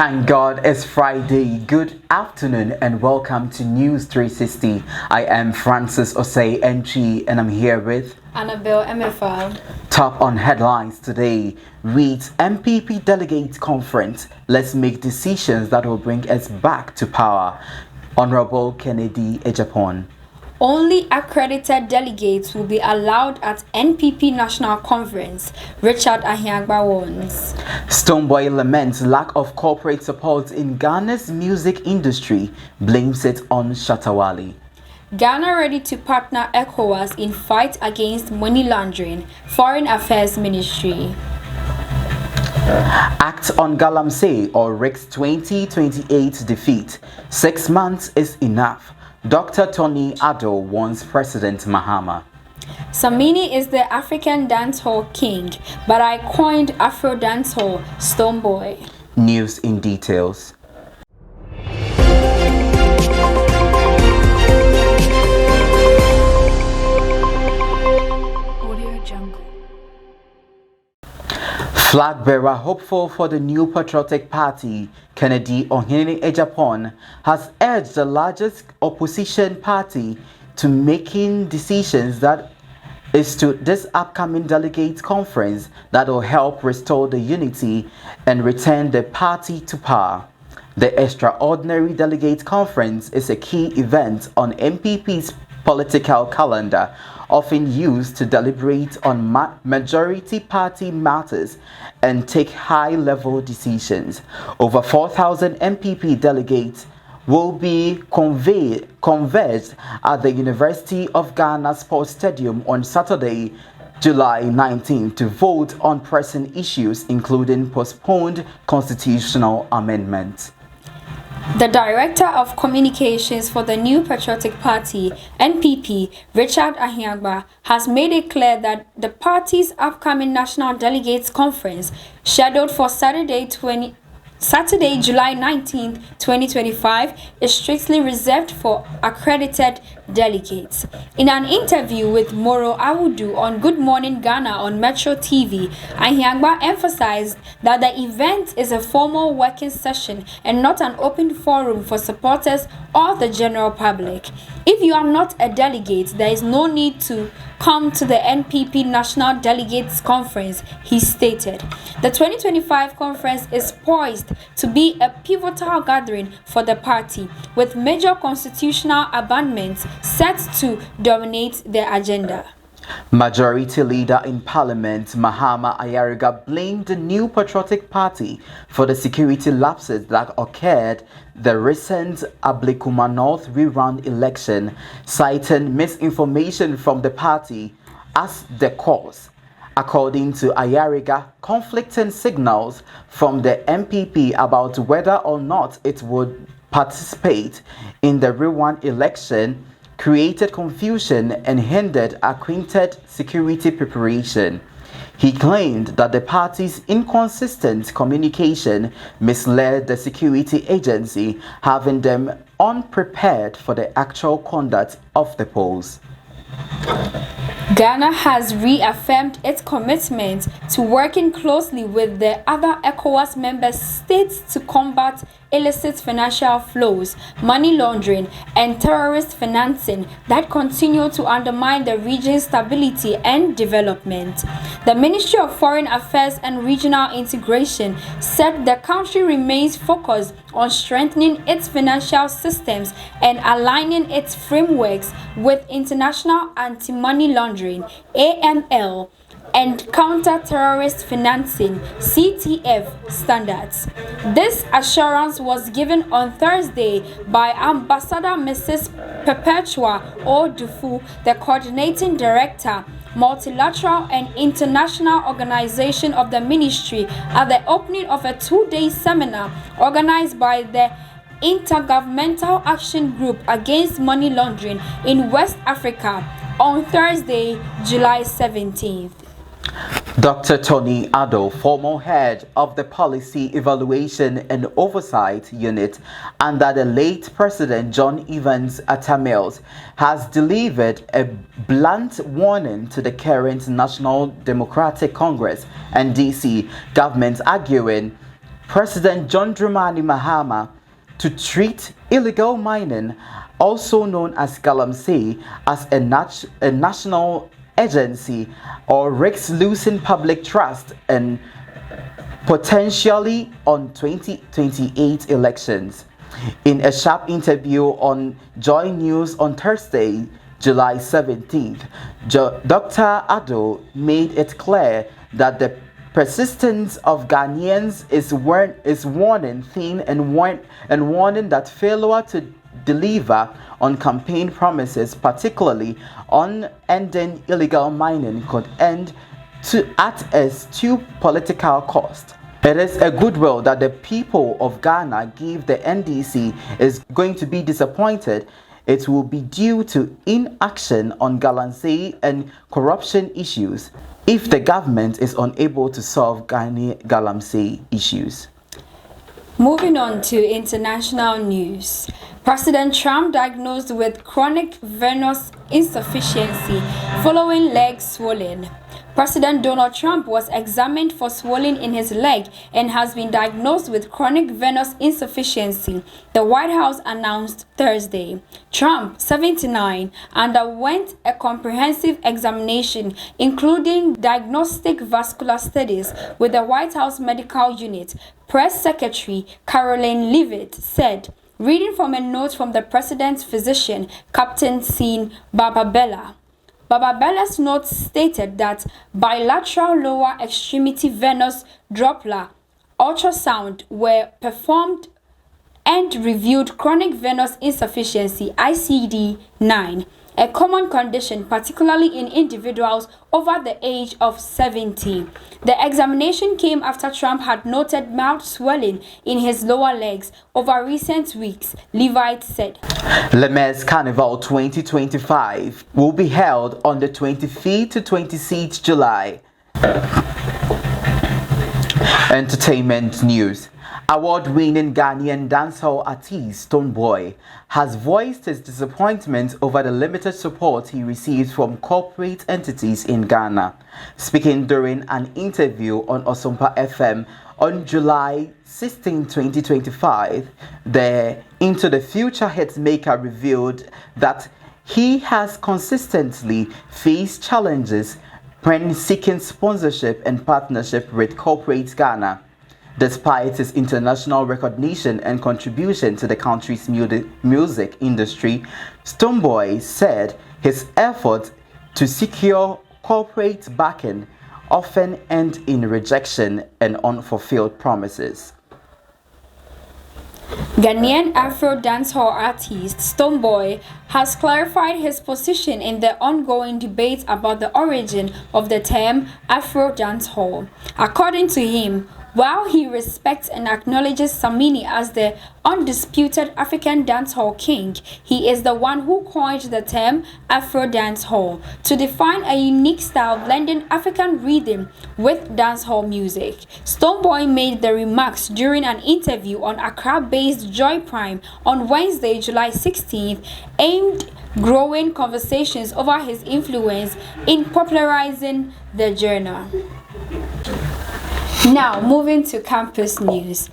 Thank God it's Friday. Good afternoon and welcome to News 360. I am Francis Osei Entry and I'm here with Annabelle MFR. Top on headlines today reads MPP Delegate Conference. Let's make decisions that will bring us back to power. Honorable Kennedy Ejapon. Only accredited delegates will be allowed at NPP National Conference, Richard Ahiagba warns. Stonebwoy laments lack of corporate support in Ghana's music industry, blames it on Shatta Wale. Ghana ready to partner ECOWAS in fight against money laundering, Foreign Affairs Ministry. Act on Galamsey or Rick's 2028 defeat. 6 months is enough. Dr. Tony Addo warns President Mahama. Samini is the African dancehall king, but I coined Afro dancehall, Stonebwoy. News in details. Flag bearer hopeful for the new patriotic party, Kennedy Ohene Ejapon, has urged the largest opposition party to making decisions that is to this upcoming delegates conference that will help restore the unity and return the party to power. The extraordinary delegates conference is a key event on MPP's political calendar, often used to deliberate on majority party matters and take high-level decisions. Over 4,000 MPP delegates will be converged at the University of Ghana Sports Stadium on Saturday, July 19, to vote on pressing issues including postponed constitutional amendments. The Director of Communications for the New Patriotic Party, NPP, Richard Ahiagba, has made it clear that the party's upcoming National Delegates Conference, scheduled for Saturday, July 19, 2025, is strictly reserved for accredited delegates. In an interview with Moro Awudu on Good Morning Ghana on Metro TV, Ahiagba emphasized that the event is a formal working session and not an open forum for supporters or the general public. If you are not a delegate, there is no need to come to the NPP National Delegates Conference, he stated. The 2025 conference is poised to be a pivotal gathering for the party, with major constitutional amendments set to dominate the agenda. Majority Leader in Parliament, Mahama Ayariga, blamed the New Patriotic Party for the security lapses that occurred the recent Ablekuma North rerun election, citing misinformation from the party as the cause. According to Ayariga, conflicting signals from the MPP about whether or not it would participate in the rerun election created confusion and hindered acquainted security preparation. He claimed that the party's inconsistent communication misled the security agency, having them unprepared for the actual conduct of the polls. Ghana has reaffirmed its commitment to working closely with the other ECOWAS member states to combat illicit financial flows, money laundering, and terrorist financing that continue to undermine the region's stability and development. The Ministry of Foreign Affairs and Regional Integration said the country remains focused on strengthening its financial systems and aligning its frameworks with International Anti-Money Laundering (AML) and counter-terrorist financing (CTF) standards. This assurance was given on Thursday by Ambassador Mrs. Perpetua Odufu, the Coordinating Director, Multilateral and International Organization of the Ministry, at the opening of a 2-day seminar organized by the Intergovernmental Action Group Against Money Laundering in West Africa on Thursday, July 17th. Dr. Tony Addo, former head of the Policy Evaluation and Oversight Unit under the late President John Evans Atta Mills, has delivered a blunt warning to the current National Democratic Congress and DC government, arguing President John Dramani Mahama to treat illegal mining, also known as Galamsey, as a national agency or risks losing public trust and potentially on 2028 elections. In a sharp interview on Joy News on Thursday, July 17th, Dr. Addo made it clear that the persistence of Ghanaians is warning thin and warning that failure to deliver on campaign promises, particularly on ending illegal mining, could end at a steep political cost. It is a goodwill that the people of Ghana give the NDC is going to be disappointed. It will be due to inaction on Galamsey and corruption issues if the government is unable to solve Galamsey issues. Moving on to international news. President Trump diagnosed with chronic venous insufficiency following leg swelling. President Donald Trump was examined for swelling in his leg and has been diagnosed with chronic venous insufficiency, the White House announced Thursday. Trump, 79, underwent a comprehensive examination, including diagnostic vascular studies with the White House Medical Unit. Press Secretary Caroline Leavitt said, reading from a note from the president's physician, Captain Sean Barbabella. Barbabella's note stated that bilateral lower extremity venous Doppler ultrasound were performed and revealed chronic venous insufficiency (ICD-9), a common condition particularly in individuals over the age of 70. The examination came after Trump had noted mild swelling in his lower legs over recent weeks, Leavitt said. Le Mans Carnival 2025 will be held on the 25th to 26th July. Entertainment news. Award-winning Ghanaian dancehall artist Stonebwoy has voiced his disappointment over the limited support he receives from corporate entities in Ghana. Speaking during an interview on Osumpa FM on July 16, 2025, the Into the Future hitmaker revealed that he has consistently faced challenges when seeking sponsorship and partnership with corporate Ghana. Despite his international recognition and contribution to the country's music industry, Stonebwoy said his efforts to secure corporate backing often end in rejection and unfulfilled promises. Ghanaian Afro dancehall artist Stonebwoy has clarified his position in the ongoing debate about the origin of the term Afro dancehall. According to him, while he respects and acknowledges Samini as the undisputed African dancehall king, he is the one who coined the term Afro dancehall to define a unique style blending African rhythm with dancehall music. Stonebwoy made the remarks during an interview on Accra-based Joy Prime on Wednesday, July 16th, aimed growing conversations over his influence in popularizing the genre. Now, moving to campus news.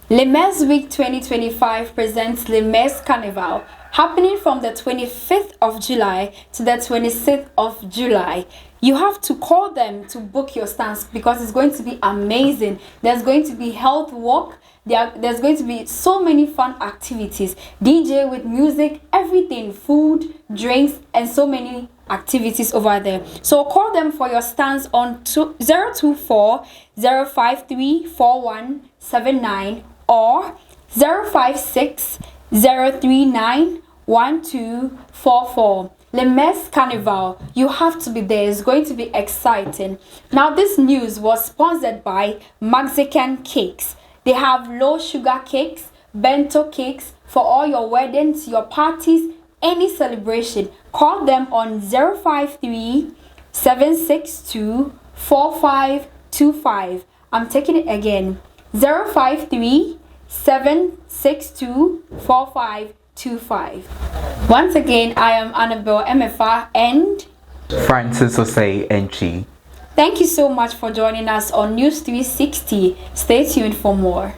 Le Mans Week 2025 presents Le Mans Carnival, happening from the 25th of July to the 26th of July. You have to call them to book your stands because it's going to be amazing. There's going to be health walk. There's going to be so many fun activities. DJ with music, everything, food, drinks, and so many activities over there. So call them for your stands on 024 053 4179 or 056 039 1244. Le Mans Carnival, you have to be there. It's going to be exciting. Now, this news was sponsored by Mexican Cakes. They have low sugar cakes, bento cakes for all your weddings, your parties, any celebration. Call them on 053 762 4525. I'm taking it again. 053 762 4525. Once again, I am Annabelle MFA and Francis Osei Enchi. Thank you so much for joining us on News 360. Stay tuned for more.